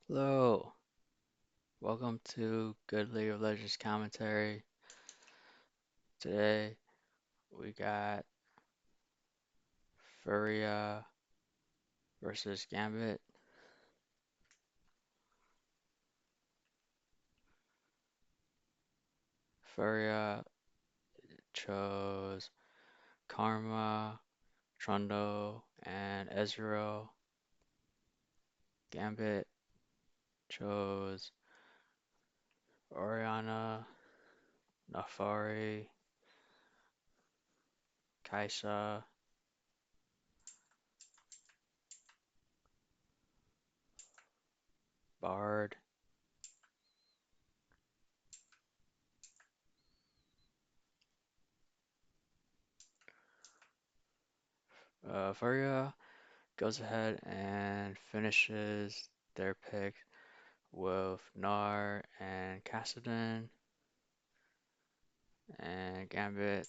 Hello, welcome to Good League of Legends commentary. Today we got Furia versus Gambit. Furia chose Karma, Trundle, and Ezreal. Gambit chose Oriana, Nafari, Kaisa, Bard. Furia goes ahead and finishes their pick with Gnar and Kassadin, and Gambit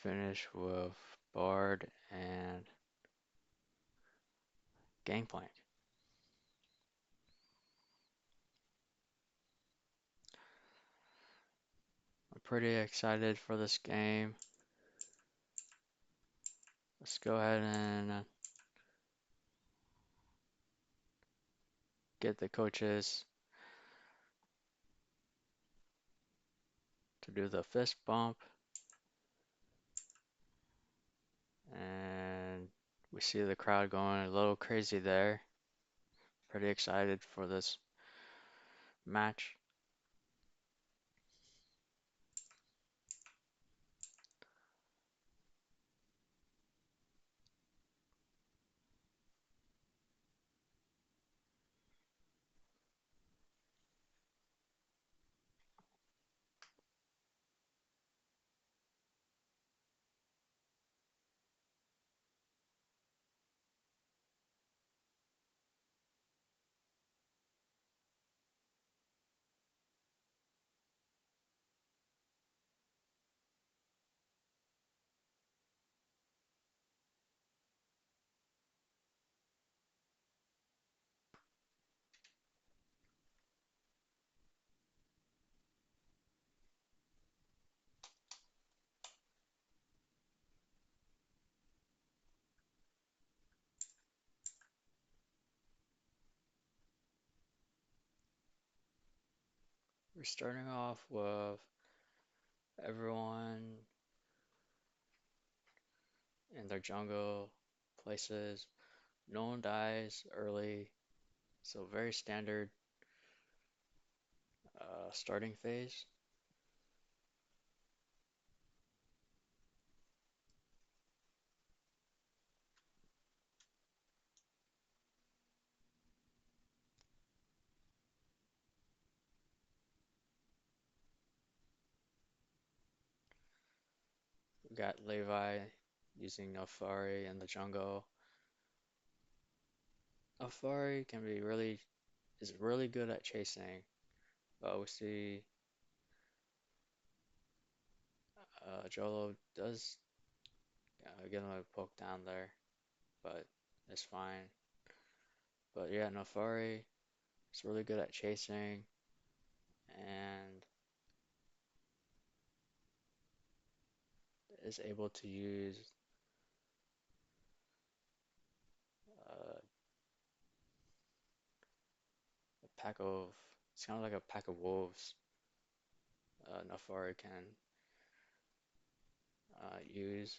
finish with Bard and Gangplank. I'm pretty excited for this game. Let's go ahead and get the coaches to do the fist bump. And we see the crowd going a little crazy there. Pretty excited for this match. We're starting off with everyone in their jungle places. No one dies early, so very standard starting phase. We got Levi using Alfari in the jungle. Alfari is really good at chasing, but we see Jolo does get him a poke down there, but it's fine. But yeah, Nafari is really good at chasing and is able to use uh, a pack of, it's kind of like a pack of wolves. Nafari can use.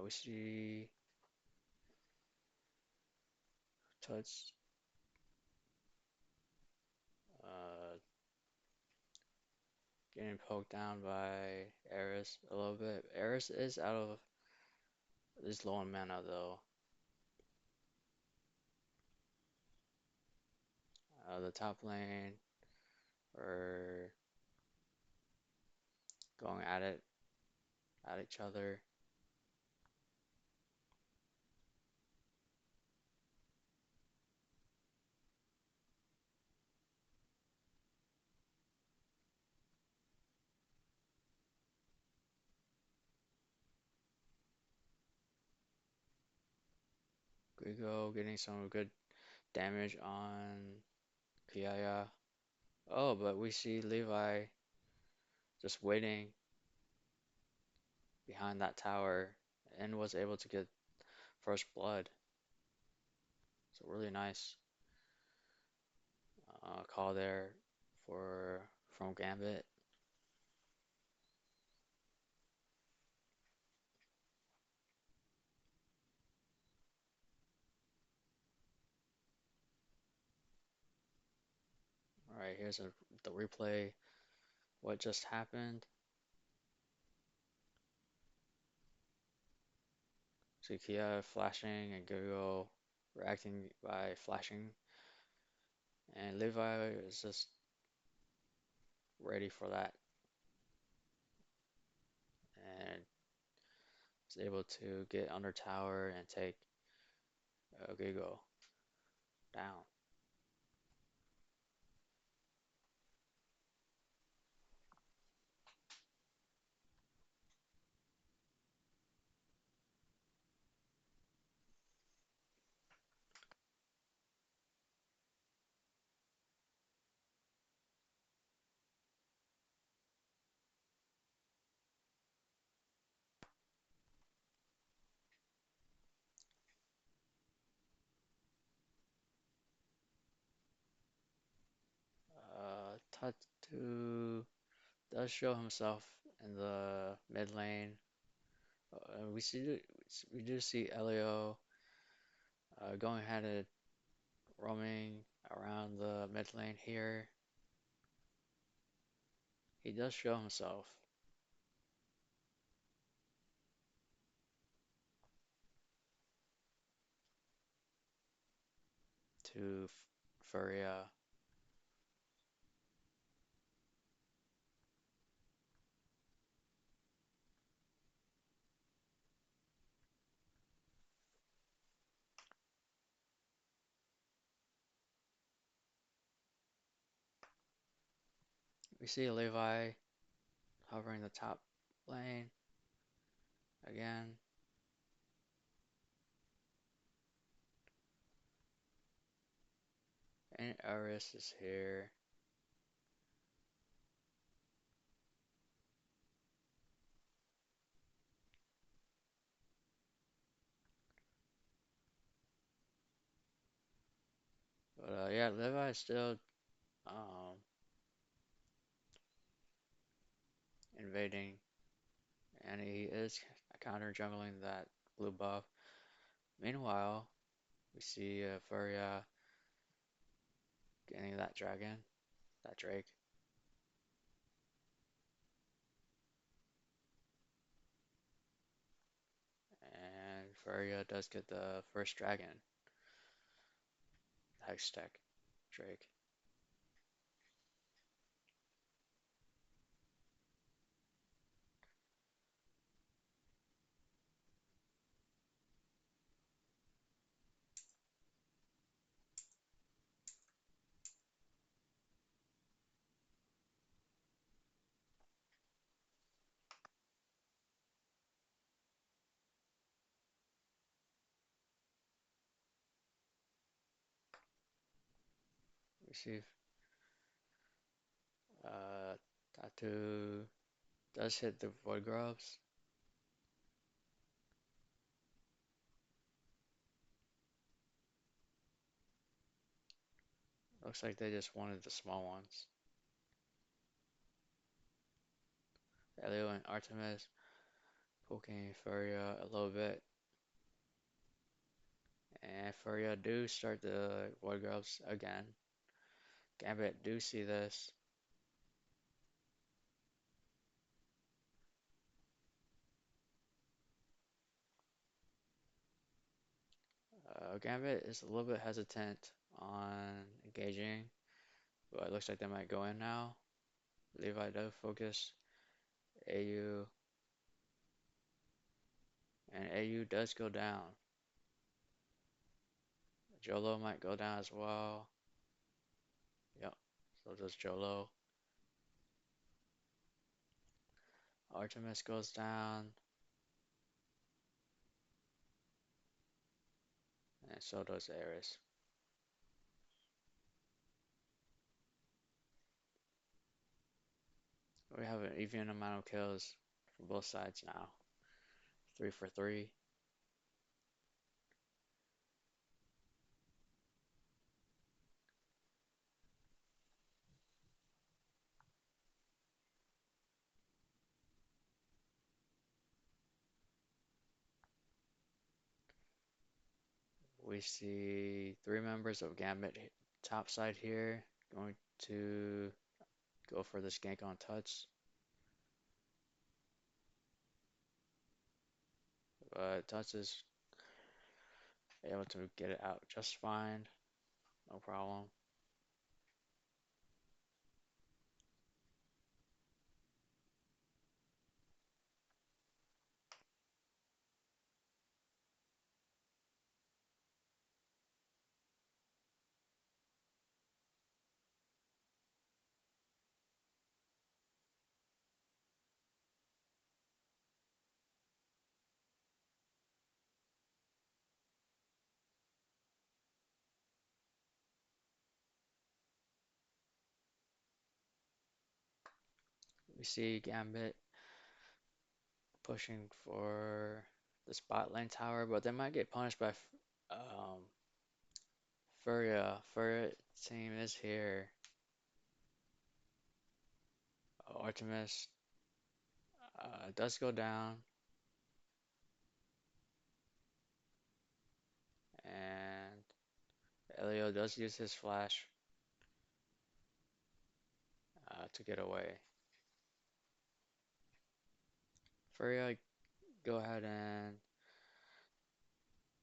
We see Tuts uh, getting poked down by Eris a little bit. Eris is low on mana though. The top lane are going at each other. Gigo getting some good damage on Kiaya. Oh, but we see Levi just waiting behind that tower and was able to get first blood. So really nice call there for from Gambit. All right, here's the replay. What just happened? So Kia flashing and Gigo reacting by flashing, and Levi is just ready for that and is able to get under tower and take Gigo down. Tatu does show himself in the mid lane. We do see Elio going ahead and roaming around the mid lane here. He does show himself to Furia. We see Levi hovering the top lane again. And Eris is here. But yeah, Levi is still um, invading, and he is counter jungling that blue buff. Meanwhile, we see Furia getting that dragon, that Drake, and Furia does get the first dragon, the Hextech Drake. We see uh, Tatu does hit the Void Grubs. Looks like they just wanted the small ones. Elio and Artemis poking Furia a little bit. And Furia do start the Void Grubs again. Gambit do see this. Gambit is a little bit hesitant on engaging, but it looks like they might go in now. Levi does focus AU, and AU does go down. Jolo might go down as well. Yep, so does Jolo. Artemis goes down. and so does Ares. We have an even amount of kills from both sides now. 3 for 3. We see 3 members of Gambit top side here going to go for this gank on touch. But touch is able to get it out just fine. No problem. We see Gambit pushing for the spot lane tower, but they might get punished by Furia. Furia team is here. Artemis does go down, and Elio does use his flash to get away. Furia go ahead and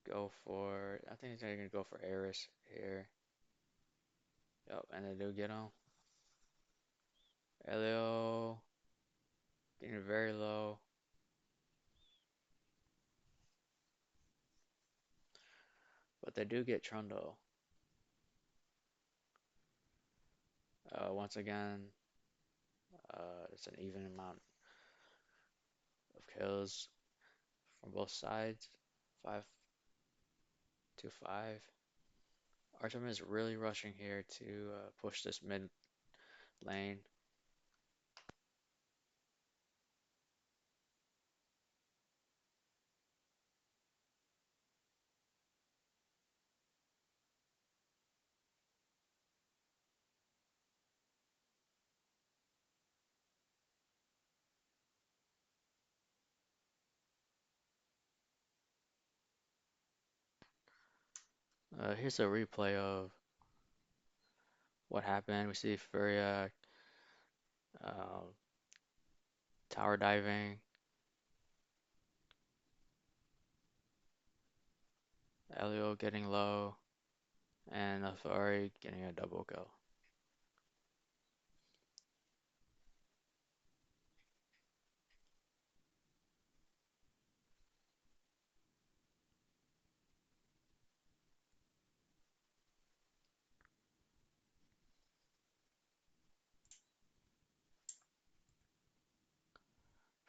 go for. I think they're gonna go for Eris here. Yep, and they do get him. Elio getting very low. But they do get Trundle. Once again, it's an even amount of kills from both sides. 5-5. Artemis is really rushing here to push this mid lane. Here's a replay of what happened. We see Furia uh, tower diving, Elio getting low, and Alfari getting a double kill.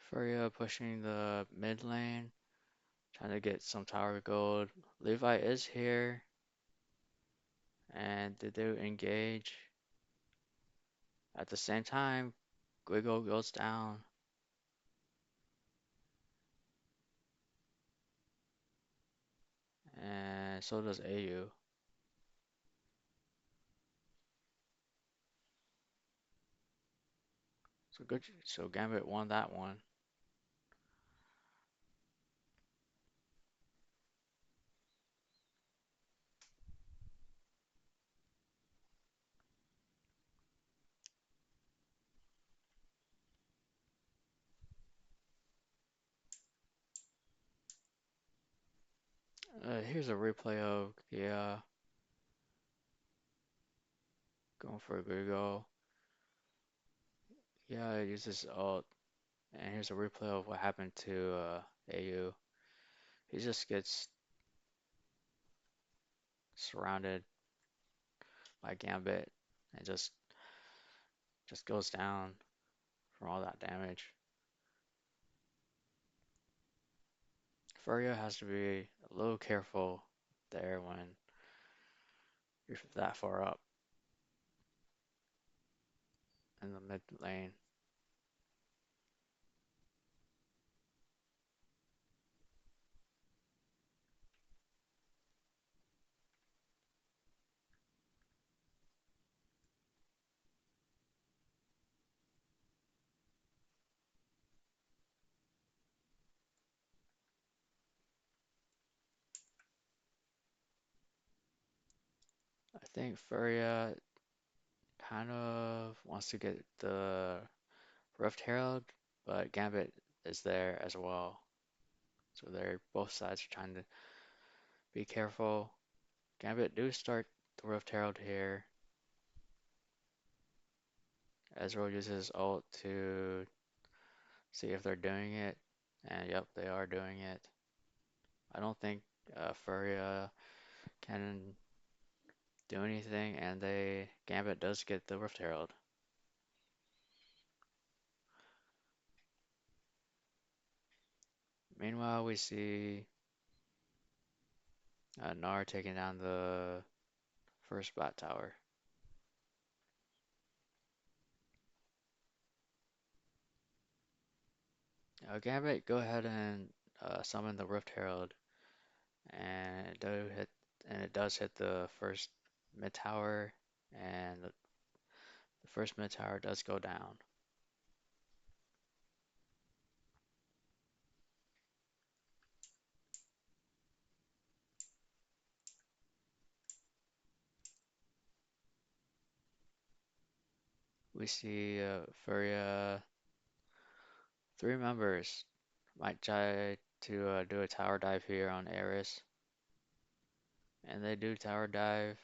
Furia pushing the mid lane, trying to get some tower gold. Levi is here, and they do engage. At the same time, Guigo goes down. And so does AU. So good. So Gambit won that one. Here's a replay of going for a Guigo. Yeah, uses ult. And here's a replay of what happened to AU. He just gets surrounded by Gambit and just goes down from all that damage. Furia has to be a little careful there when you're that far up in the mid lane. I think Furia kind of wants to get the Rift Herald, but Gambit is there as well. So they're both sides are trying to be careful. Gambit do start the Rift Herald here. Ezreal uses ult to see if they're doing it, and yep, they are doing it. I don't think Furia can do anything, and they Gambit does get the Rift Herald. Meanwhile, we see Gnar taking down the first bot tower. Gambit, go ahead and summon the Rift Herald, and it does hit the first mid tower, and the first mid tower does go down. We see Furia, three members might try to do a tower dive here on Eris, and they do tower dive.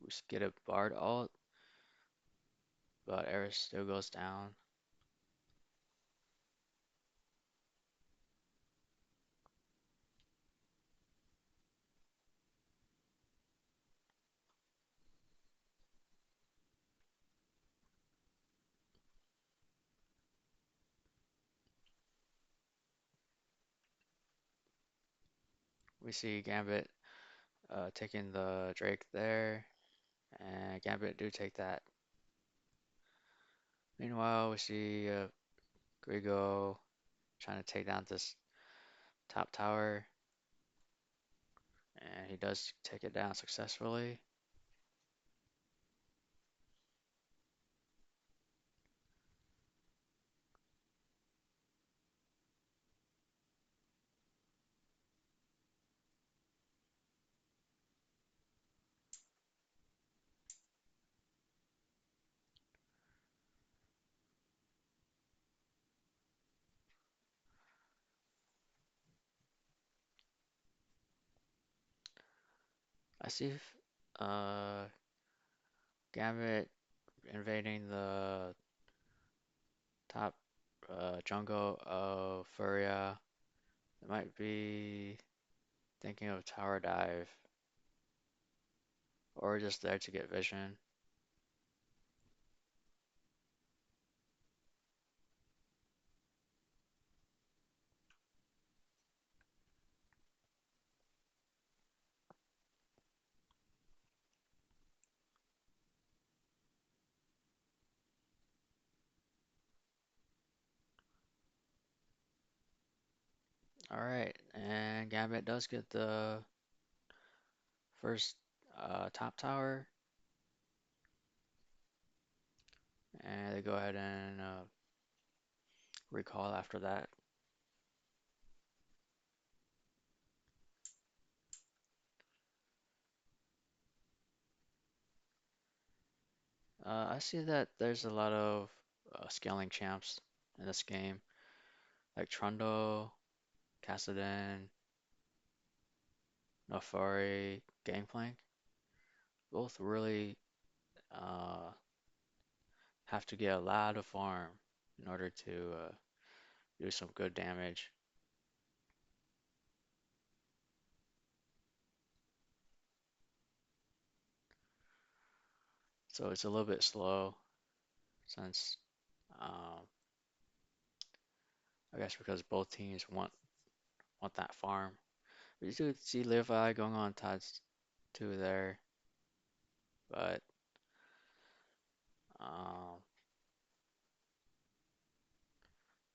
We get a Bard ult, but Eris still goes down. We see Gambit taking the Drake there, and Gambit do take that. Meanwhile, we see Grigo trying to take down this top tower, and he does take it down successfully. I see Gambit invading the top jungle of Furia. It might be thinking of tower dive, or just there to get vision. Alright, and Gambit does get the first top tower, and they go ahead and recall after that. I see that there's a lot of scaling champs in this game, like Trundle, Kassadin, Nofari, Gangplank. Both really uh, have to get a lot of farm in order to do some good damage. So it's a little bit slow since um, I guess because both teams want that farm. We do see Levi going on Todd's two there, but um,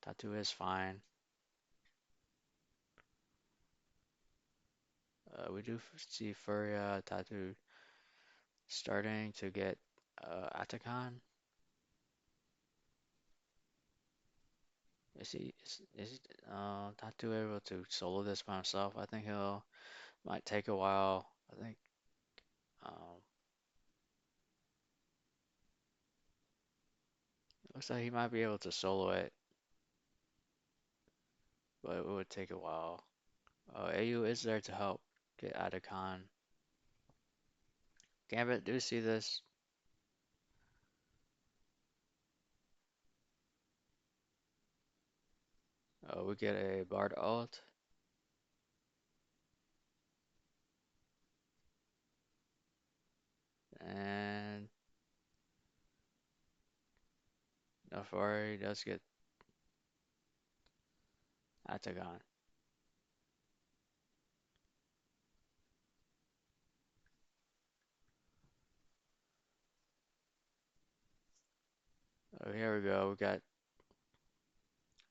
Tattoo is fine. We do see Furia Tattoo starting to get Atakan. Is Tattoo able to solo this by himself? I think he'll might take a while. I think um, looks like he might be able to solo it, but it would take a while. AU is there to help get Atakan. Gambit do see this. We get a Bard ult, and Nafari does get Atakan. Oh, here we go. We got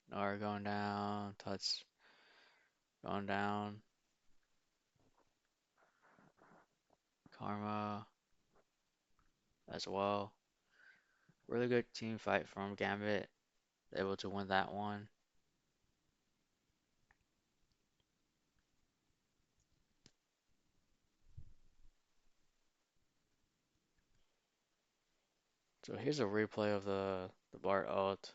Nara going down, Tuts going down, Karma as well. Really good team fight from Gambit, able to win that one. So here's a replay of the Bart ult,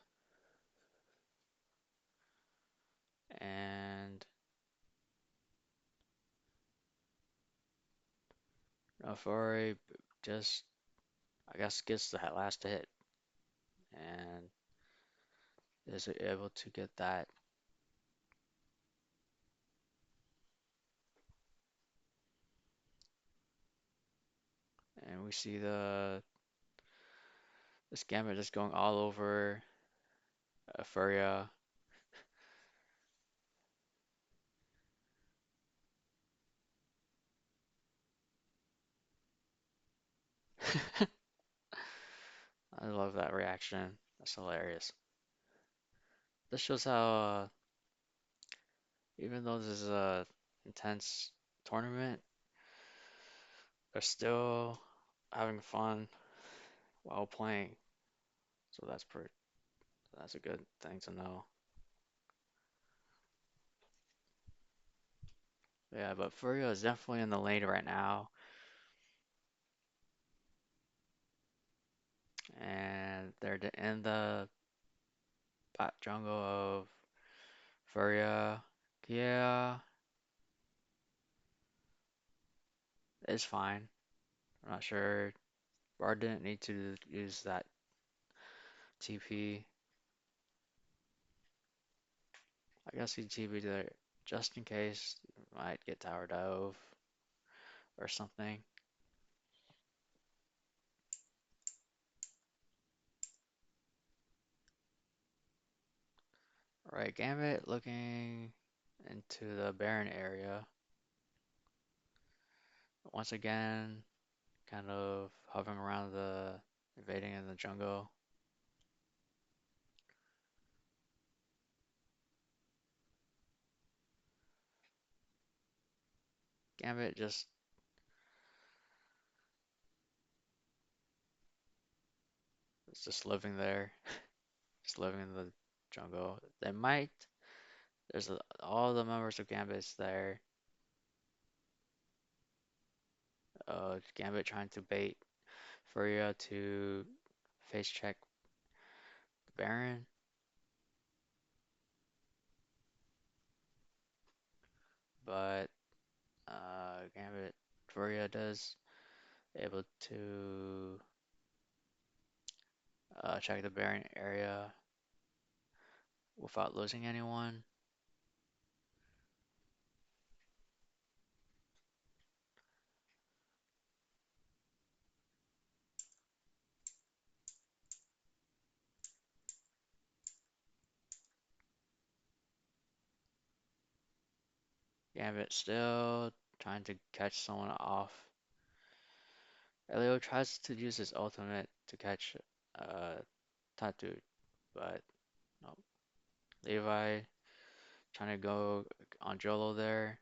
and Nafari just, I guess, gets the last hit and is able to get that. And we see this Gambit just going all over Furia. I love that reaction. That's hilarious. This shows how, even though this is a intense tournament, they're still having fun while playing. So that's a good thing to know. Yeah, but Furia is definitely in the lane right now, and they're in the bot jungle of Furia. Yeah, it's fine. I'm not sure. Bard didn't need to use that TP. I guess he TP'd there just in case. Might get tower dove or something. Alright, Gambit looking into the Baron area. Once again, kind of hovering around invading in the jungle. Gambit just living there, just living in the jungle. All the members of Gambit's there. Gambit trying to bait Furia to face check Baron, but Gambit Furia does able to check the Baron area without losing anyone. Gambit still trying to catch someone off. Elio tries to use his ultimate to catch uh Tattoo, but no. Levi trying to go on Jolo there.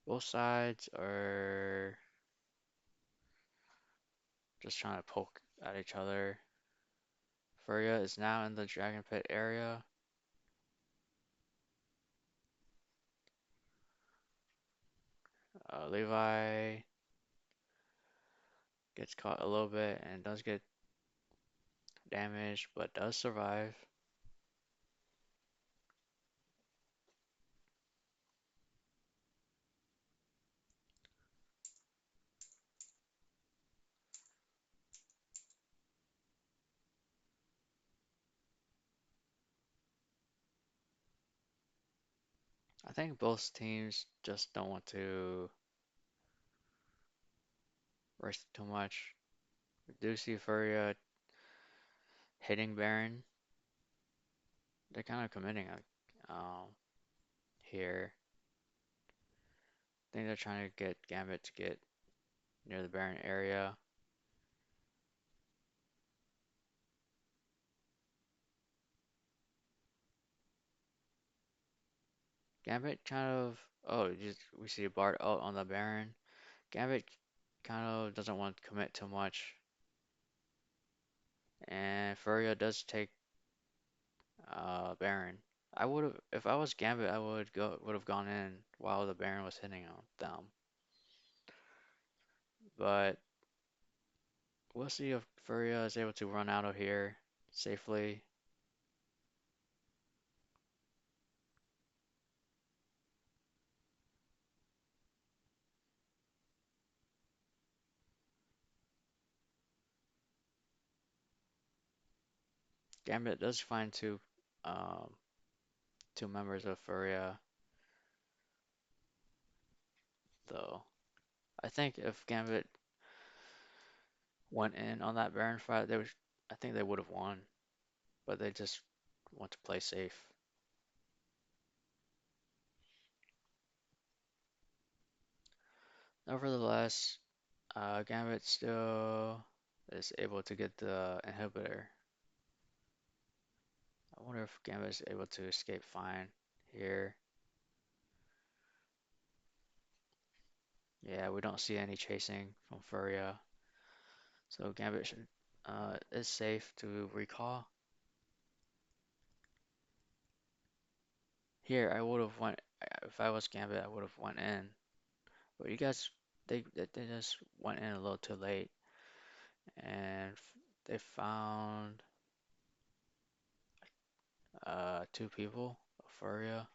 Both sides are just trying to poke at each other. Furia is now in the Dragon Pit area. Levi gets caught a little bit and does get damaged, but does survive. I think both teams just don't want to risk too much. We do see Furia hitting Baron. They're kind of committing here. I think they're trying to get Gambit to get near the Baron area. Gambit kind of, oh, just we see Bart out on the Baron. Gambit kind of doesn't want to commit too much, and Furia does take Baron. I would have, if I was Gambit, I would have gone in while the Baron was hitting on them. But we'll see if Furia is able to run out of here safely. Gambit does find um, two members of Furia, though. I think if Gambit went in on that Baron fight, I think they would have won, but they just want to play safe. Nevertheless, Gambit still is able to get the inhibitor. I wonder if Gambit is able to escape fine here. Yeah, we don't see any chasing from Furia, so Gambit is safe to recall. Here, I would have went if I was Gambit. I would have went in, but you guys, they just went in a little too late, and they found two people, Furia.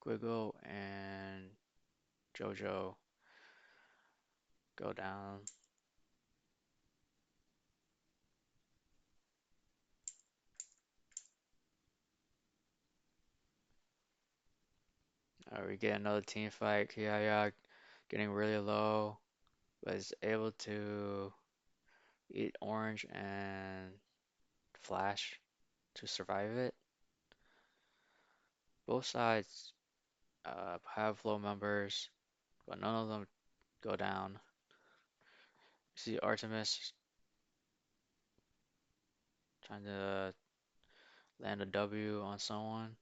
Guigo and Jojo go down. We get another team fight. Kiaya getting really low, but is able to eat orange and flash to survive it. Both sides have low members, but none of them go down. You see Artemis trying to land a W on someone.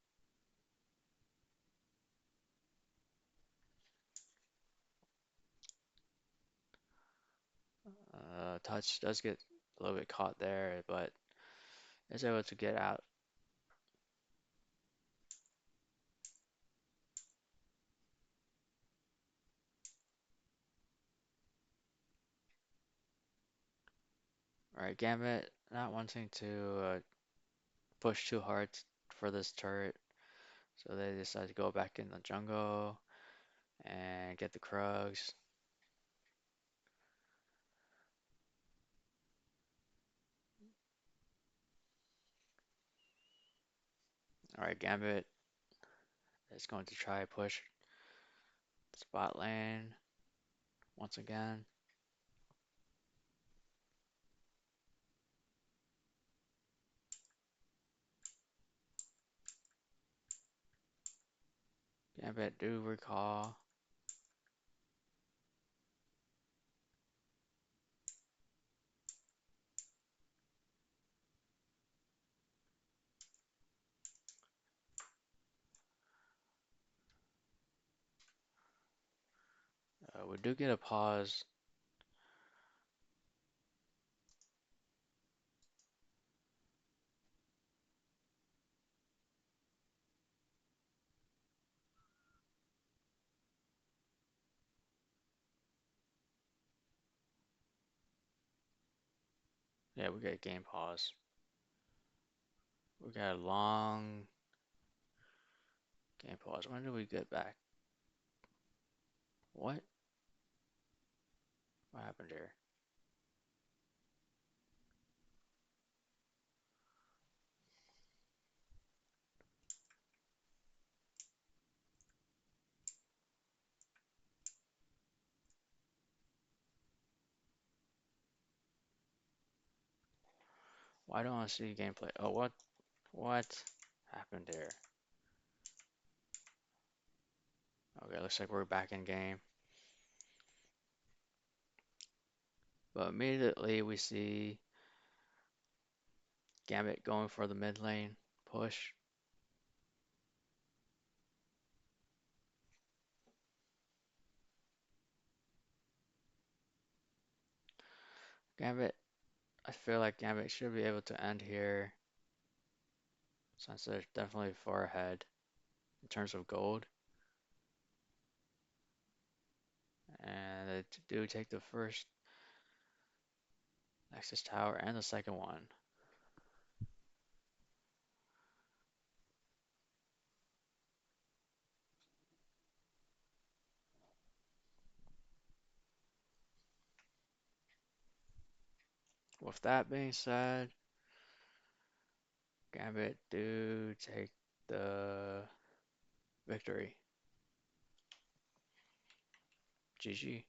Touch does get a little bit caught there, but is able to get out. Alright, Gambit not wanting to push too hard for this turret, so they decide to go back in the jungle and get the Krugs. Alright, Gambit is going to try push spot lane once again. Gambit do recall. We do get a pause. Yeah, we get a game pause. We got a long game pause. When do we get back? What? What happened here? Why don't I see gameplay? Oh, what? What happened here? Okay, looks like we're back in game. But immediately we see Gambit going for the mid lane push. Gambit, I feel like Gambit should be able to end here since they're definitely far ahead in terms of gold. And they do take the first Nexus Tower and the second one. With that being said, Gambit do take the victory. GG.